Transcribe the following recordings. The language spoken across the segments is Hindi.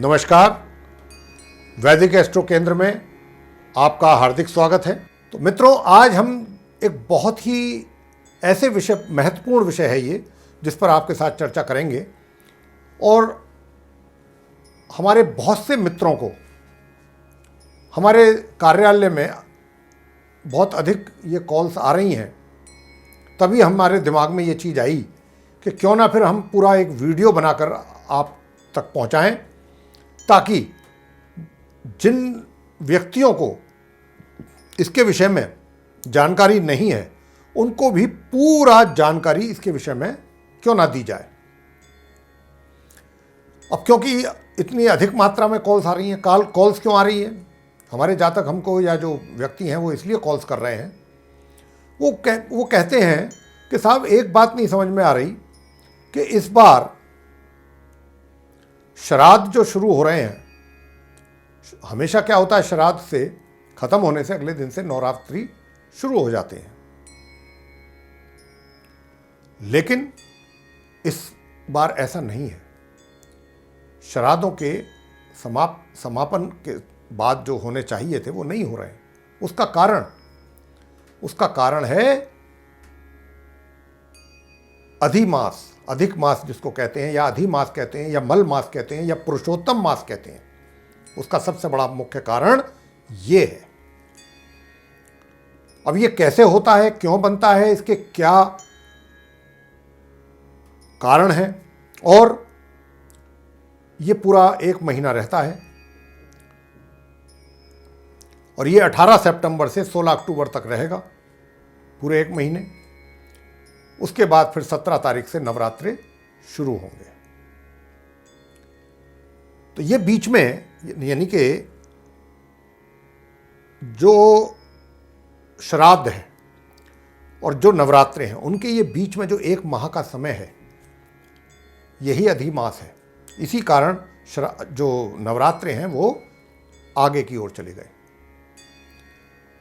नमस्कार। वैदिक एस्ट्रो केंद्र में आपका हार्दिक स्वागत है। तो मित्रों, आज हम एक बहुत ही ऐसे विषय, महत्वपूर्ण विषय है ये, जिस पर आपके साथ चर्चा करेंगे। और हमारे बहुत से मित्रों को हमारे कार्यालय में बहुत अधिक ये कॉल्स आ रही हैं, तभी हमारे दिमाग में ये चीज़ आई कि क्यों ना फिर हम पूरा एक वीडियो बनाकर आप तक पहुंचाएं, ताकि जिन व्यक्तियों को इसके विषय में जानकारी नहीं है, उनको भी पूरा जानकारी इसके विषय में क्यों ना दी जाए। अब क्योंकि इतनी अधिक मात्रा में कॉल्स आ रही हैं, कॉल्स क्यों आ रही हैं? हमारे जातक हमको या जो व्यक्ति हैं वो इसलिए कॉल्स कर रहे हैं। वो कहते हैं कि साहब, एक बात नहीं समझ में आ रही कि इस बार श्राद्ध जो शुरू हो रहे हैं, हमेशा क्या होता है, श्राद्ध से खत्म होने से अगले दिन से नवरात्रि शुरू हो जाते हैं, लेकिन इस बार ऐसा नहीं है। श्राद्धों के समापन के बाद जो होने चाहिए थे वो नहीं हो रहे हैं। उसका कारण है अधिक मास जिसको कहते हैं, या अधिमास कहते हैं, या मल मास कहते हैं, या पुरुषोत्तम मास कहते हैं। उसका सबसे बड़ा मुख्य कारण ये है। अब ये कैसे होता है, क्यों बनता है, इसके क्या कारण है, और ये पूरा एक महीना रहता है, और ये 18 सितंबर से 16 अक्टूबर तक रहेगा, पूरे एक महीने। उसके बाद फिर 17 तारीख से नवरात्रे शुरू होंगे। तो ये बीच में, यानी कि जो श्राद्ध है और जो नवरात्रे हैं, उनके ये बीच में जो एक माह का समय है, यही अधिमास है। इसी कारण जो नवरात्रे हैं वो आगे की ओर चले गए।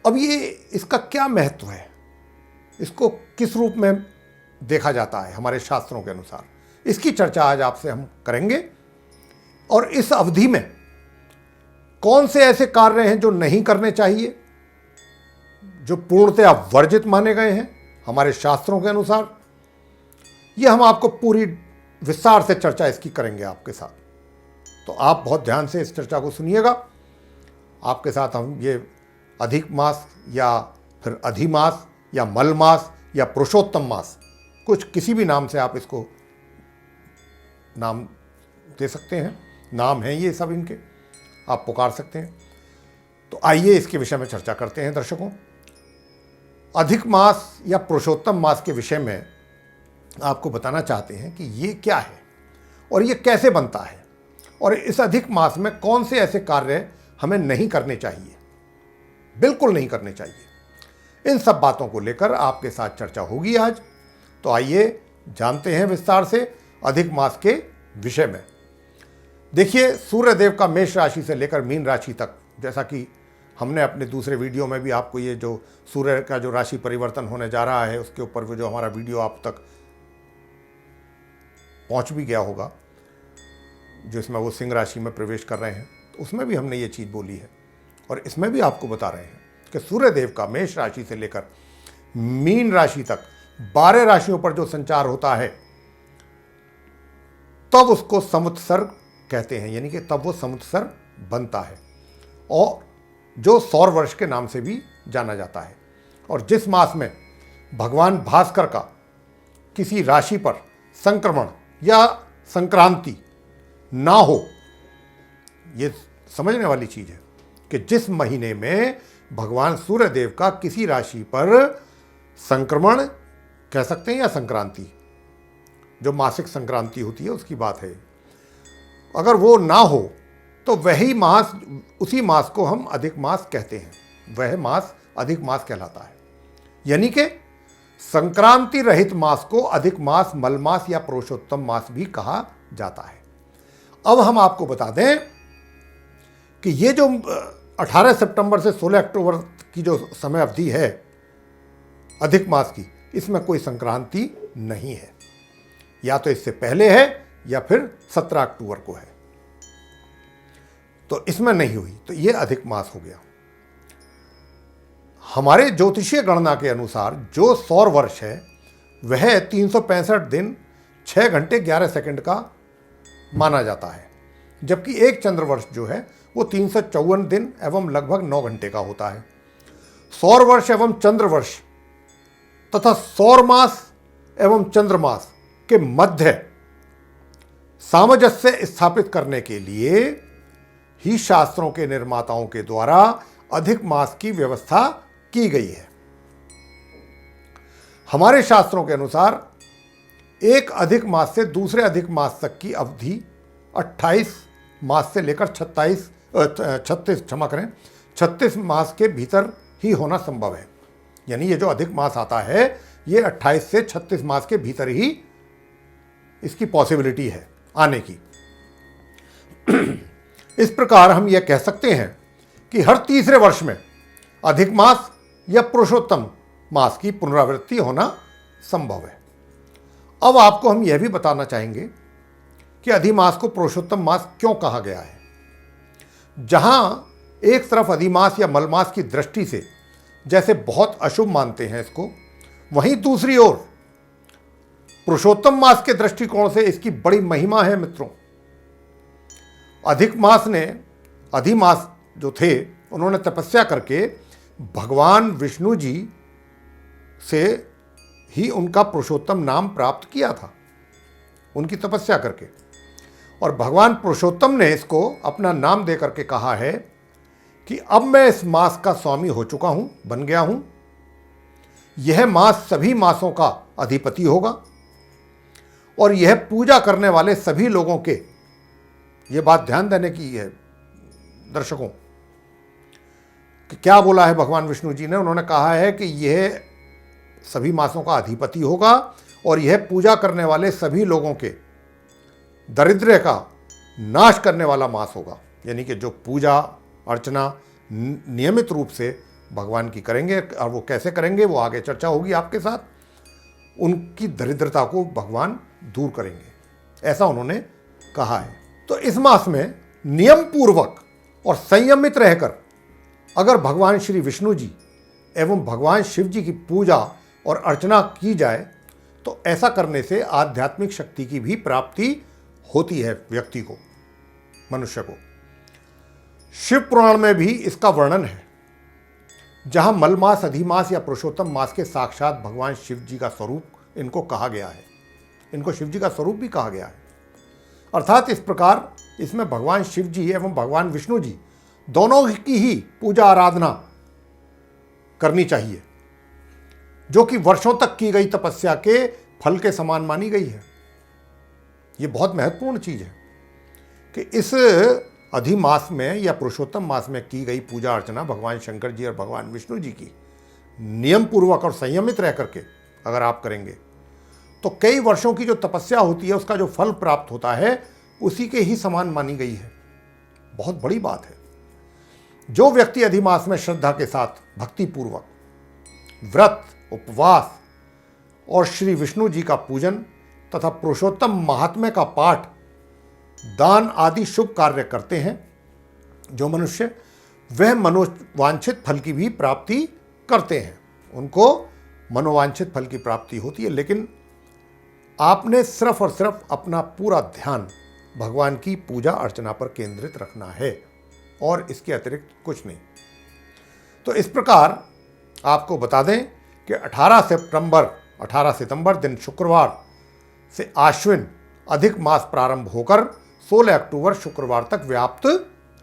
अब ये इसका क्या महत्व है, इसको किस रूप में देखा जाता है हमारे शास्त्रों के अनुसार, इसकी चर्चा आज आपसे हम करेंगे। और इस अवधि में कौन से ऐसे कार्य हैं जो नहीं करने चाहिए, जो पूर्णतया वर्जित माने गए हैं हमारे शास्त्रों के अनुसार, ये हम आपको पूरी विस्तार से चर्चा इसकी करेंगे आपके साथ। तो आप बहुत ध्यान से इस चर्चा को सुनिएगा। आपके साथ हम ये अधिक मास या फिर अधिमास या मल मास या पुरुषोत्तम मास, कुछ किसी भी नाम से आप इसको नाम दे सकते हैं, नाम हैं ये सब इनके, आप पुकार सकते हैं। तो आइए इसके विषय में चर्चा करते हैं दर्शकों। अधिक मास या पुरुषोत्तम मास के विषय में आपको बताना चाहते हैं कि ये क्या है और ये कैसे बनता है, और इस अधिक मास में कौन से ऐसे कार्य हमें नहीं करने चाहिए, बिल्कुल नहीं करने चाहिए। इन सब बातों को लेकर आपके साथ चर्चा होगी आज। तो आइए जानते हैं विस्तार से अधिक मास के विषय में। देखिए, सूर्यदेव का मेष राशि से लेकर मीन राशि तक, जैसा कि हमने अपने दूसरे वीडियो में भी आपको ये जो सूर्य का जो राशि परिवर्तन होने जा रहा है, उसके ऊपर जो हमारा वीडियो आप तक पहुंच भी गया होगा, जिसमें वो सिंह राशि में प्रवेश कर रहे हैं, तो उसमें भी हमने ये चीज़ बोली है। और इसमें भी आपको बता रहे हैं कि सूर्यदेव का मेष राशि से लेकर मीन राशि तक 12 राशियों पर जो संचार होता है, तब उसको संवत्सर कहते हैं, यानी कि तब वो संवत्सर बनता है, और जो सौर वर्ष के नाम से भी जाना जाता है। और जिस मास में भगवान भास्कर का किसी राशि पर संक्रमण या संक्रांति ना हो, ये समझने वाली चीज है कि जिस महीने में भगवान सूर्यदेव का किसी राशि पर संक्रमण कह सकते हैं, या संक्रांति, जो मासिक संक्रांति होती है उसकी बात है, अगर वो ना हो तो वही मास, उसी मास को हम अधिक मास कहते हैं। वह मास अधिक मास कहलाता है। यानी कि संक्रांति रहित मास को अधिक मास, मल मास या पुरुषोत्तम मास भी कहा जाता है। अब हम आपको बता दें कि ये जो 18 सितंबर से 16 अक्टूबर की जो समय अवधि है अधिक मास की, इसमें कोई संक्रांति नहीं है। या तो इससे पहले है या फिर 17 अक्टूबर को है। तो इसमें नहीं हुई, तो ये अधिक मास हो गया। हमारे ज्योतिषीय गणना के अनुसार जो सौर वर्ष है वह 365 दिन 6 घंटे 11 सेकंड का माना जाता है, जबकि एक चंद्र वर्ष जो है वो 354 दिन एवं लगभग 9 घंटे का होता है। सौर वर्ष एवं चंद्र वर्ष तथा सौर मास एवं चंद्रमास के मध्य सामंजस्य स्थापित करने के लिए ही शास्त्रों के निर्माताओं के द्वारा अधिक मास की व्यवस्था की गई है। हमारे शास्त्रों के अनुसार एक अधिक मास से दूसरे अधिक मास तक की अवधि 28 मास से लेकर 36 मास के भीतर ही होना संभव है। यानी ये जो अधिक मास आता है ये 28 से 36 मास के भीतर ही इसकी पॉसिबिलिटी है आने की। इस प्रकार हम यह कह सकते हैं कि हर तीसरे वर्ष में अधिक मास या पुरुषोत्तम मास की पुनरावृत्ति होना संभव है। अब आपको हम यह भी बताना चाहेंगे कि अधिमास को पुरुषोत्तम मास क्यों कहा गया है। जहां एक तरफ अधिमास या मलमास की दृष्टि से जैसे बहुत अशुभ मानते हैं इसको, वहीं दूसरी ओर पुरुषोत्तम मास के दृष्टिकोण से इसकी बड़ी महिमा है मित्रों। अधिमास जो थे उन्होंने तपस्या करके भगवान विष्णु जी से ही उनका पुरुषोत्तम नाम प्राप्त किया था, उनकी तपस्या करके। और भगवान पुरुषोत्तम ने इसको अपना नाम दे करके कहा है कि अब मैं इस मास का स्वामी हो चुका हूं, बन गया हूं। यह मास सभी मासों का अधिपति होगा और यह पूजा करने वाले सभी लोगों के, यह बात ध्यान देने की है दर्शकों कि क्या बोला है भगवान विष्णु जी ने। उन्होंने कहा है कि यह सभी मासों का अधिपति होगा और यह पूजा करने वाले सभी लोगों के दरिद्र का नाश करने वाला मास होगा। यानी कि जो पूजा अर्चना नियमित रूप से भगवान की करेंगे, और वो कैसे करेंगे वो आगे चर्चा होगी आपके साथ, उनकी दरिद्रता को भगवान दूर करेंगे, ऐसा उन्होंने कहा है। तो इस मास में नियम पूर्वक और संयमित रहकर अगर भगवान श्री विष्णु जी एवं भगवान शिव जी की पूजा और अर्चना की जाए तो ऐसा करने से आध्यात्मिक शक्ति की भी प्राप्ति होती है व्यक्ति को, मनुष्य को। शिव पुराण में भी इसका वर्णन है, जहां मलमास, अधिमास या पुरुषोत्तम मास के साक्षात भगवान शिव जी का स्वरूप इनको कहा गया है। इनको शिव जी का स्वरूप भी कहा गया है। अर्थात इस प्रकार इसमें भगवान शिव जी एवं भगवान विष्णु जी दोनों की ही पूजा आराधना करनी चाहिए, जो कि वर्षों तक की गई तपस्या के फल के समान मानी गई है। यह बहुत महत्वपूर्ण चीज है कि इस अधिमास में या पुरुषोत्तम मास में की गई पूजा अर्चना भगवान शंकर जी और भगवान विष्णु जी की नियम पूर्वक और संयमित रह करके अगर आप करेंगे तो कई वर्षों की जो तपस्या होती है उसका जो फल प्राप्त होता है उसी के ही समान मानी गई है। बहुत बड़ी बात है। जो व्यक्ति अधिमास में श्रद्धा के साथ भक्ति पूर्वक व्रत, उपवास और श्री विष्णु जी का पूजन तथा पुरुषोत्तम महात्म्य का पाठ, दान आदि शुभ कार्य करते हैं जो मनुष्य, वह मनोवांछित फल की भी प्राप्ति करते हैं। उनको मनोवांछित फल की प्राप्ति होती है, लेकिन आपने सिर्फ और सिर्फ अपना पूरा ध्यान भगवान की पूजा अर्चना पर केंद्रित रखना है और इसके अतिरिक्त कुछ नहीं। तो इस प्रकार आपको बता दें कि 18 सितंबर दिन शुक्रवार से आश्विन अधिक मास प्रारंभ होकर 16 अक्टूबर शुक्रवार तक व्याप्त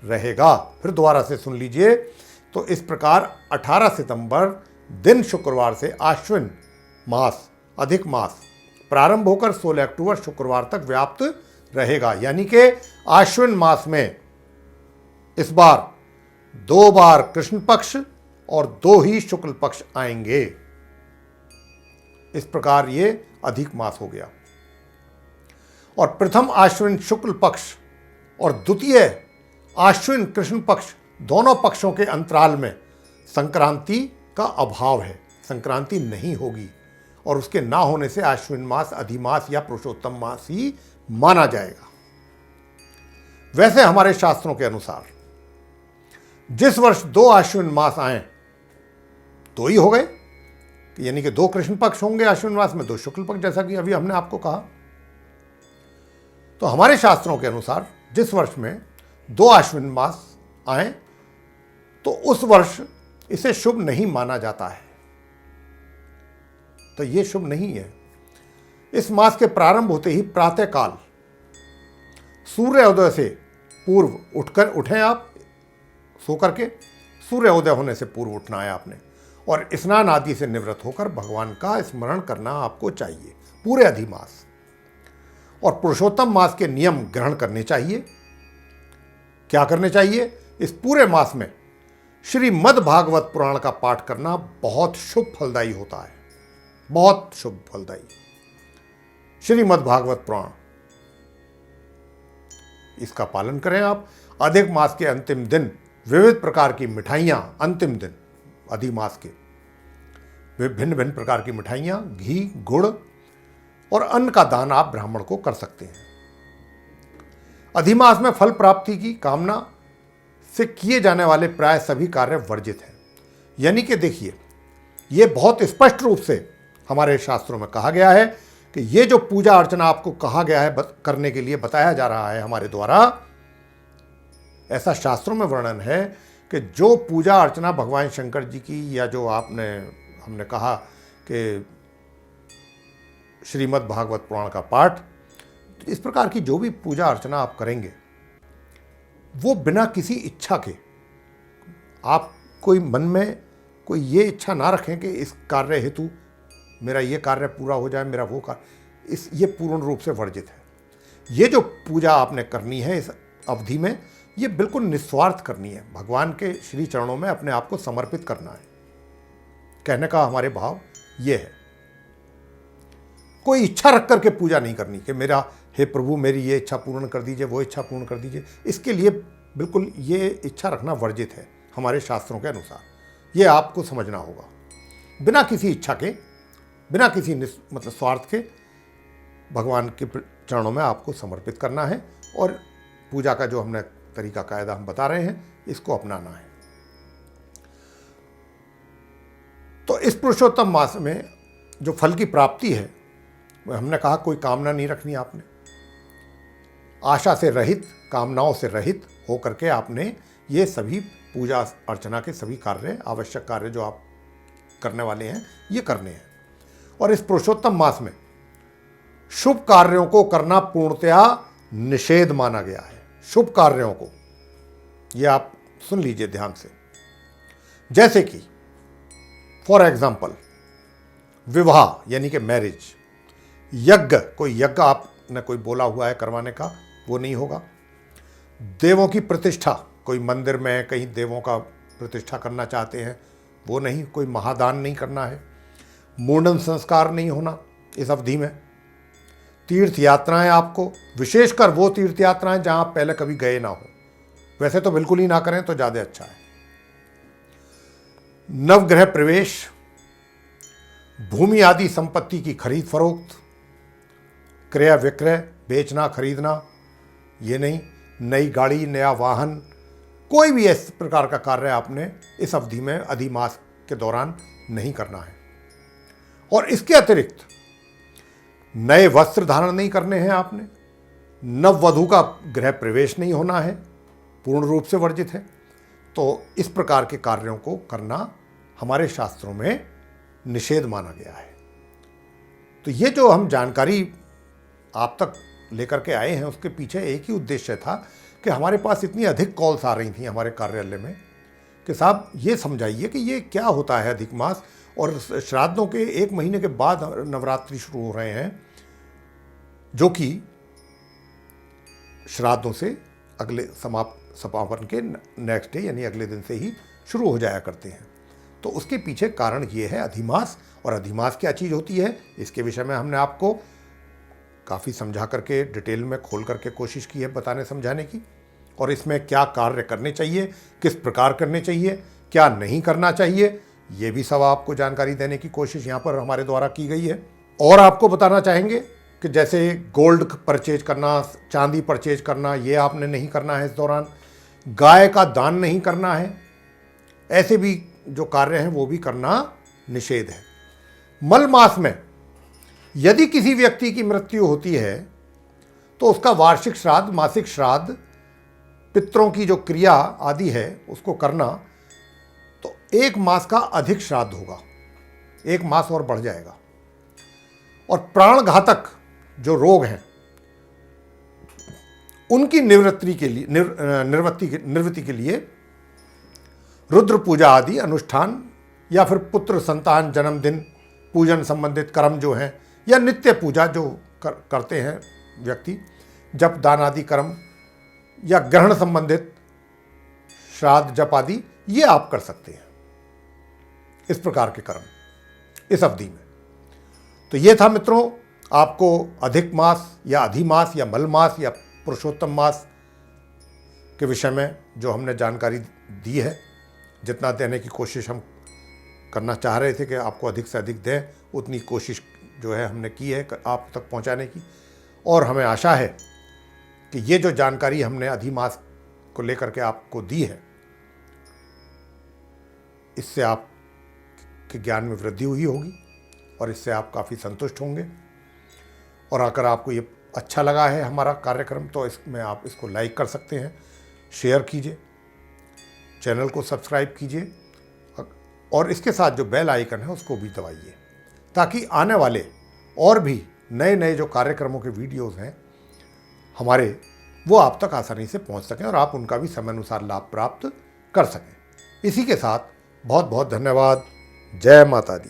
रहेगा। फिर दोबारा से सुन लीजिए। तो इस प्रकार 18 सितंबर दिन शुक्रवार से आश्विन मास अधिक मास प्रारंभ होकर 16 अक्टूबर शुक्रवार तक व्याप्त रहेगा। यानी कि आश्विन मास में इस बार 2 बार कृष्ण पक्ष और 2 ही शुक्ल पक्ष आएंगे। इस प्रकार ये अधिक मास हो गया। और प्रथम आश्विन शुक्ल पक्ष और द्वितीय आश्विन कृष्ण पक्ष दोनों पक्षों के अंतराल में संक्रांति का अभाव है, संक्रांति नहीं होगी और उसके ना होने से आश्विन मास अधिमास या पुरुषोत्तम मास ही माना जाएगा। वैसे हमारे शास्त्रों के अनुसार जिस वर्ष 2 आश्विन मास आए तो ही हो गए, यानी कि 2 कृष्ण पक्ष होंगे आश्विन मास में, 2 शुक्ल पक्ष, जैसा कि अभी हमने आपको कहा। तो हमारे शास्त्रों के अनुसार जिस वर्ष में 2 आश्विन मास आए तो उस वर्ष इसे शुभ नहीं माना जाता है। तो यह शुभ नहीं है। इस मास के प्रारंभ होते ही प्रातःकाल सूर्योदय से पूर्व उठें आप, सो करके सूर्योदय होने से पूर्व उठना है आपने, और स्नान आदि से निवृत्त होकर भगवान का स्मरण करना आपको चाहिए पूरे अधिमास। और पुरुषोत्तम मास के नियम ग्रहण करने चाहिए। क्या करने चाहिए? इस पूरे मास में श्रीमद् भागवत पुराण का पाठ करना बहुत शुभ फलदायी होता है, बहुत शुभ फलदायी। श्रीमद् भागवत पुराण, इसका पालन करें आप। अधिक मास के अंतिम दिन विविध प्रकार की मिठाइयां, अंतिम दिन अधिमास के भिन्न भिन्न प्रकार की मिठाइयां, घी, गुड़ और अन्न का दान आप ब्राह्मण को कर सकते हैं। अधिमास में फल प्राप्ति की कामना से किए जाने वाले प्राय सभी कार्य वर्जित हैं। यानी कि देखिए, ये बहुत स्पष्ट रूप से हमारे शास्त्रों में कहा गया है कि ये जो पूजा अर्चना आपको कहा गया है करने के लिए बताया जा रहा है हमारे द्वारा, ऐसा शास्त्रों में वर्णन है कि जो पूजा अर्चना भगवान शंकर जी की, या जो हमने कहा कि श्रीमद् भागवत पुराण का पाठ, इस प्रकार की जो भी पूजा अर्चना आप करेंगे वो बिना किसी इच्छा के, आप कोई मन में कोई ये इच्छा ना रखें कि इस कार्य हेतु मेरा ये कार्य पूरा हो जाए, मेरा वो कार्य, ये पूर्ण रूप से वर्जित है। ये जो पूजा आपने करनी है इस अवधि में, ये बिल्कुल निस्वार्थ करनी है, भगवान के श्री चरणों में अपने आप को समर्पित करना है। कहने का हमारे भाव ये है, कोई इच्छा रख करके पूजा नहीं करनी कि मेरा, हे प्रभु मेरी ये इच्छा पूर्ण कर दीजिए, वो इच्छा पूर्ण कर दीजिए। इसके लिए बिल्कुल ये इच्छा रखना वर्जित है हमारे शास्त्रों के अनुसार। ये आपको समझना होगा। बिना किसी इच्छा के, बिना किसी मतलब स्वार्थ के भगवान के चरणों में आपको समर्पित करना है, और पूजा का जो हमने तरीका कायदा हम बता रहे हैं, इसको अपनाना है। तो इस पुरुषोत्तम मास में जो फल की प्राप्ति है, हमने कहा कोई कामना नहीं रखनी आपने, आशा से रहित, कामनाओं से रहित होकर के आपने ये सभी पूजा अर्चना के सभी कार्य, आवश्यक कार्य जो आप करने वाले हैं, ये करने हैं। और इस पुरुषोत्तम मास में शुभ कार्यों को करना पूर्णतया निषेध माना गया है। शुभ कार्यों को, ये आप सुन लीजिए ध्यान से। जैसे कि फॉर एग्जाम्पल विवाह यानी कि मैरिज, यज्ञ, कोई यज्ञ आपने कोई बोला हुआ है करवाने का, वो नहीं होगा। देवों की प्रतिष्ठा, कोई मंदिर में कहीं देवों का प्रतिष्ठा करना चाहते हैं, वो नहीं। कोई महादान नहीं करना है। मुंडन संस्कार नहीं होना इस अवधि में। तीर्थ यात्राएं आपको, विशेषकर वो तीर्थ यात्राएं जहां आप पहले कभी गए ना हो, वैसे तो बिल्कुल ही ना करें तो ज़्यादा अच्छा है। नवग्रह प्रवेश, भूमि आदि संपत्ति की खरीद फरोख्त, क्रय विक्रय, बेचना खरीदना, ये नहीं। नई गाड़ी, नया वाहन, कोई भी इस प्रकार का कार्य आपने इस अवधि में अधिमास के दौरान नहीं करना है। और इसके अतिरिक्त नए वस्त्र धारण नहीं करने हैं आपने। नववधू का गृह प्रवेश नहीं होना है, पूर्ण रूप से वर्जित है। तो इस प्रकार के कार्यों को करना हमारे शास्त्रों में निषेध माना गया है। तो ये जो हम जानकारी आप तक लेकर के आए हैं, उसके पीछे एक ही उद्देश्य था कि हमारे पास इतनी अधिक कॉल्स आ रही थी हमारे कार्यालय में कि साहब ये समझाइए कि ये क्या होता है अधिक मास, और श्राद्धों के 1 महीने के बाद नवरात्रि शुरू हो रहे हैं, जो कि श्राद्धों से अगले समापन के नेक्स्ट डे यानी अगले दिन से ही शुरू हो जाया करते हैं। तो उसके पीछे कारण ये है अधिमास। और अधिमास क्या चीज़ होती है, इसके विषय में हमने आपको काफ़ी समझा करके, डिटेल में खोल करके कोशिश की है बताने समझाने की। और इसमें क्या कार्य करने चाहिए, किस प्रकार करने चाहिए, क्या नहीं करना चाहिए, ये भी सब आपको जानकारी देने की कोशिश यहाँ पर हमारे द्वारा की गई है। और आपको बताना चाहेंगे कि जैसे गोल्ड परचेज करना, चांदी परचेज करना, ये आपने नहीं करना है इस दौरान। गाय का दान नहीं करना है, ऐसे भी जो कार्य हैं वो भी करना निषेध है। मल मास में यदि किसी व्यक्ति की मृत्यु होती है तो उसका वार्षिक श्राद्ध, मासिक श्राद्ध, पितरों की जो क्रिया आदि है उसको करना, तो 1 मास का अधिक श्राद्ध होगा, 1 मास और बढ़ जाएगा। और प्राण घातक जो रोग हैं उनकी निवृत्ति के लिए रुद्र पूजा आदि अनुष्ठान या फिर पुत्र संतान जन्मदिन पूजन संबंधित कर्म जो हैं, या नित्य पूजा जो करते हैं व्यक्ति, जप दान आदि कर्म या ग्रहण संबंधित श्राद्ध जप आदि, ये आप कर सकते हैं, इस प्रकार के कर्म इस अवधि में। तो ये था मित्रों आपको अधिक मास या अधिमास या मल मास या पुरुषोत्तम मास के विषय में जो हमने जानकारी दी है। जितना देने की कोशिश हम करना चाह रहे थे कि आपको अधिक से अधिक दें, उतनी कोशिश जो है हमने की है आप तक पहुंचाने की। और हमें आशा है कि ये जो जानकारी हमने अधिमास को लेकर के आपको दी है, इससे आपके ज्ञान में वृद्धि हुई होगी और इससे आप काफ़ी संतुष्ट होंगे। और अगर आपको ये अच्छा लगा है हमारा कार्यक्रम, तो इसमें आप इसको लाइक कर सकते हैं, शेयर कीजिए, चैनल को सब्सक्राइब कीजिए और इसके साथ जो बेल आइकन है उसको भी दबाइए, ताकि आने वाले और भी नए नए जो कार्यक्रमों के वीडियोस हैं हमारे, वो आप तक आसानी से पहुंच सकें और आप उनका भी समय अनुसार लाभ प्राप्त कर सकें। इसी के साथ बहुत बहुत धन्यवाद। जय माता दी।